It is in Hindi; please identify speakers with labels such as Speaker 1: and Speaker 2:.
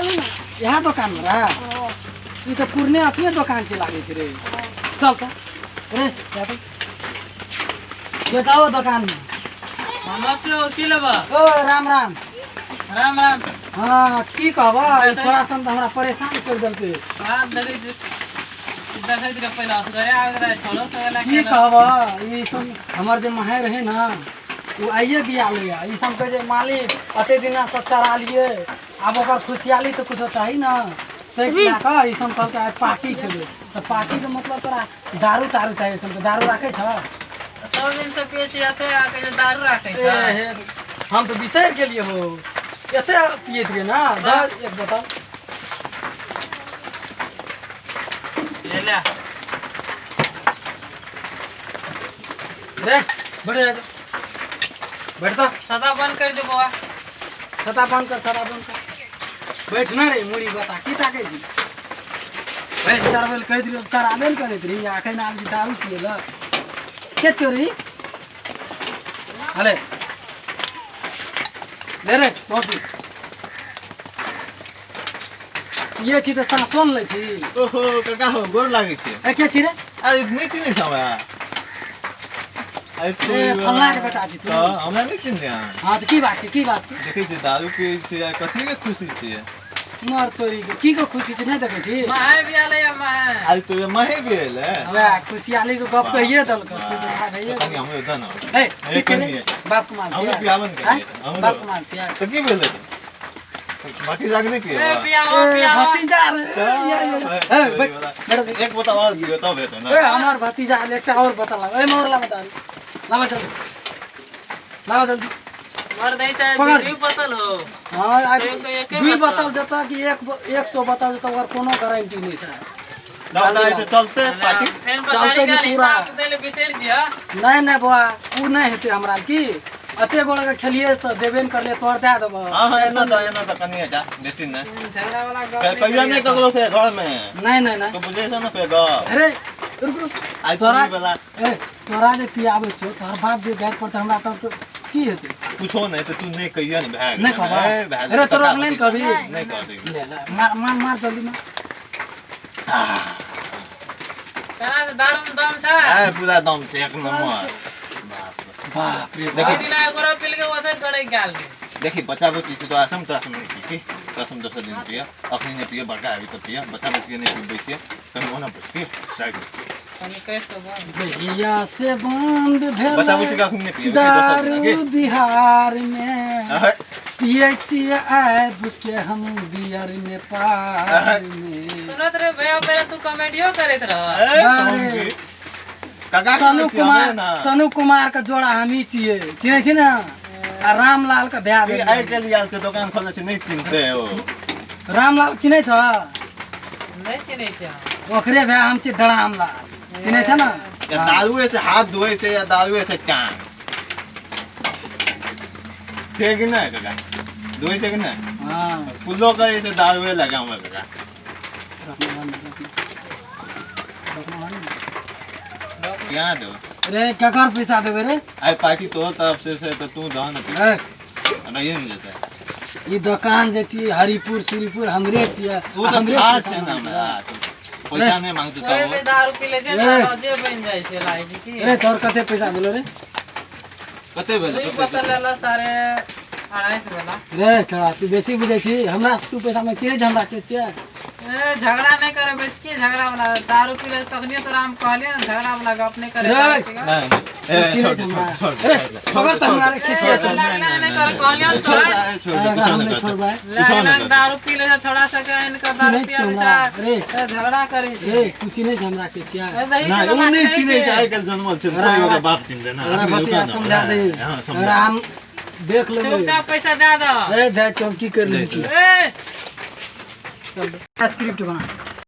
Speaker 1: चलू ना
Speaker 2: यहाँ दुकान में रहा ये तो पुरने अपने दुकान से लागे रे चल तो रे जा तो ये जाओ दुकान में
Speaker 3: नमस्ते की लेबा
Speaker 2: ओ राम राम
Speaker 3: राम राम
Speaker 2: हाँ की कहबा थोड़ा सा हमरा परेशान कर देलके
Speaker 3: हां देखै दिख पहला घरे आ गए छोड़ो सगला
Speaker 2: की कहबा ई सब हमर जे माहे रहे ना वो आइए दिया लिया ई सब के जे मालिक अते दिना से चरा लिए अब ओकर खुशियाली तो कुछ चाहिए ना देख ला का ई सब कहलके आज पार्टी खेले तो पार्टी के मतलब तोरा दारू तारू चाहिए सब दारू रखे छ
Speaker 3: सब दिन से पिए छी आते आके दारू रखे छ
Speaker 2: हम तो बिसर गेलिए हो एते पिए थे ना दस एक बोतल
Speaker 3: ले ले
Speaker 2: रे बढ़े बैठ तो
Speaker 3: सदा बंद कर दे बुआ
Speaker 2: छता बंद कर छता बंद कर बैठ ना रे मुड़ी बता की ताके जी भाई चार बेल कह दियो तार आबेल करे रे आखे ना जी दारू पिए ल के चोरी हले ले रे टोपी ये छी तो सासन ले छी
Speaker 4: ओहो काका हो गोर लागे छे
Speaker 2: ए के छी रे
Speaker 4: अरे नहीं चिन्ह छवा अरे तू
Speaker 2: ए फल्ला के बेटा छी तू
Speaker 4: हां हमरा नहीं चिन्ह
Speaker 2: हां तो की बात छी
Speaker 4: देखे जे दारू पिए छे कथि के खुशी छे
Speaker 2: मर तोरी के की को खुशी छी नहीं देखे छी
Speaker 3: माहे भी आले माहे
Speaker 4: अरे तू महे गेल है
Speaker 2: अबे खुशियाली को गप कहिए दल को से देखा भैया
Speaker 4: कनी हम उधर ना
Speaker 2: ए
Speaker 4: ए कनी
Speaker 2: बाप कुमार
Speaker 4: हम
Speaker 2: छी
Speaker 4: पियावन कर
Speaker 2: बाप कुमार छी
Speaker 4: तो की बोले बाकी जागने के
Speaker 3: ए पियाओ पियाओ
Speaker 2: भतीजा रे ए बैठ
Speaker 4: एक बता और दियो तब है ना
Speaker 2: ए हमार भतीजा एकटा और बता ला ए मोर ला बता लावा जल्दी लावा जल्दी
Speaker 3: मर नहीं चाहे
Speaker 2: पकड़।
Speaker 3: दुई बोतल हो
Speaker 2: हां आज
Speaker 3: एक
Speaker 2: दुई बोतल देता कि 100 बोतल देता और कोनो गारंटी नहीं है
Speaker 4: दादा तो चलते पार्टी
Speaker 3: फेन
Speaker 2: चलते
Speaker 3: बताई
Speaker 2: भी
Speaker 3: गाली
Speaker 2: पूरा।
Speaker 3: साफ देले बिसेर दिया
Speaker 2: नहीं नहीं बुआ उ नहीं हेते हमरा की अते गोड़ के खेलिए तो देबे न करले तोड़ दे देबो
Speaker 4: हां हां एना तो कनी है जा बेसी ना
Speaker 3: झगड़ा वाला गप
Speaker 4: कहिया नहीं ककरो से घर में
Speaker 2: नहीं नहीं नहीं
Speaker 4: तो बुझे से ना पे ग
Speaker 2: अरे रुको
Speaker 4: आई
Speaker 2: तोरा
Speaker 4: वाला
Speaker 2: ए तोरा जे पियाबे छो तोर बाप जे घर पर त हमरा तब तो की हेते
Speaker 4: पूछो नहीं तो तू नहीं कहिया नहीं भाग
Speaker 2: नहीं कहबा अरे तोरा ऑनलाइन कभी
Speaker 4: नहीं कर दे
Speaker 2: ले ले मार मार जल्दी मार
Speaker 3: कना से दारू में दम छ
Speaker 4: ए पूरा दम से एक नंबर
Speaker 2: बाप रे
Speaker 3: कोई दिन आए गोरा पिल के वसे गड़े गाल दे
Speaker 4: देखी बच्चा बच्ची से तो आसम नहीं की कसम 10 दिन पिया अखनी नहीं पिया बड़का अभी तो पिया बच्चा बच्ची के नहीं पी बेचिए तुम होना पड़ती साइड
Speaker 3: कनी कैस तो बंद
Speaker 2: भैया से बंद भेल
Speaker 4: बच्चा बच्ची का नहीं पिया
Speaker 2: दारू बिहार में
Speaker 4: अरे
Speaker 2: पिए छिए आब के हम बियर में पार में
Speaker 3: सुनत रे भैया पहले तू कॉमेडियो करत रह
Speaker 2: अरे
Speaker 4: काका
Speaker 2: सनु कुमार का जोड़ा हमी छिए चिन्हे छी ना आ रामलाल का ब्याह भेल
Speaker 4: आई के लिए से दुकान खोले से नहीं चिंते हो
Speaker 2: रामलाल चिन्हे छ
Speaker 3: नहीं चिन्हे छ
Speaker 2: ओकरे ब्याह हम छी डरामलाल चिन्हे छ ना
Speaker 4: या दारू से हाथ धोए से या दारू से कान छे कि ना काका धोए छे कि ना
Speaker 2: हां
Speaker 4: कुल्लो का ऐसे दारू लगा हुआ काका क्या दो
Speaker 2: रे ककर पैसा देबे रे
Speaker 4: आई पार्टी तो तरफ से तो तू दो ना
Speaker 2: ए,
Speaker 4: नहीं नहीं देता
Speaker 2: ई दुकान जे छी हरिपुर श्रीपुर हमरे छिए
Speaker 4: वो तो खास है ना हमरा पैसा नहीं मांगते
Speaker 3: कोई भी
Speaker 4: तो
Speaker 3: दारू पी ले छै
Speaker 2: ए।
Speaker 3: ना जे बन जाय छै लाइ छै की
Speaker 2: रे तोर कते पैसा भेलो रे
Speaker 4: कते
Speaker 3: दुई
Speaker 4: बेले
Speaker 3: बोतल लेला सारे 250 वाला
Speaker 2: रे छोड़ा तू बेसी बुझे छी हमरा से तू पैसा में चिन्हे छी हमरा के छिए
Speaker 3: ए झगड़ा नहीं करे बस की झगड़ा वाला दारू पी ले तखनी तो राम कहलिए ना झगड़ा वाला गप नहीं करे
Speaker 2: रे।
Speaker 3: ठीक है?
Speaker 4: नहीं ए
Speaker 2: चिन्हे छी हमरा रे मगर त हमरा खिसिया
Speaker 3: छोड़, नहीं करे कहलिए ना थोड़ा
Speaker 2: हमने छोड़बा
Speaker 3: लाइन दारू पी ले थोड़ा सा के इनका दारू
Speaker 2: चिन्हे छी
Speaker 3: पिया
Speaker 2: हमरा रे
Speaker 3: ले झगड़ा करी
Speaker 2: रे तू चिन्हे छी हमरा के छिए
Speaker 4: नहीं वो नहीं चिन्हे से आई कल जन्म से कोई का बाप चिन्ह ना
Speaker 2: हमरा बतिया समझा दे
Speaker 4: हां
Speaker 2: अगर
Speaker 4: समझा
Speaker 2: हम देख लेबे
Speaker 3: चुपचाप पैसा दे दो
Speaker 2: ए जा चौकी कर ली
Speaker 3: ए
Speaker 2: चल स्क्रिप्ट बना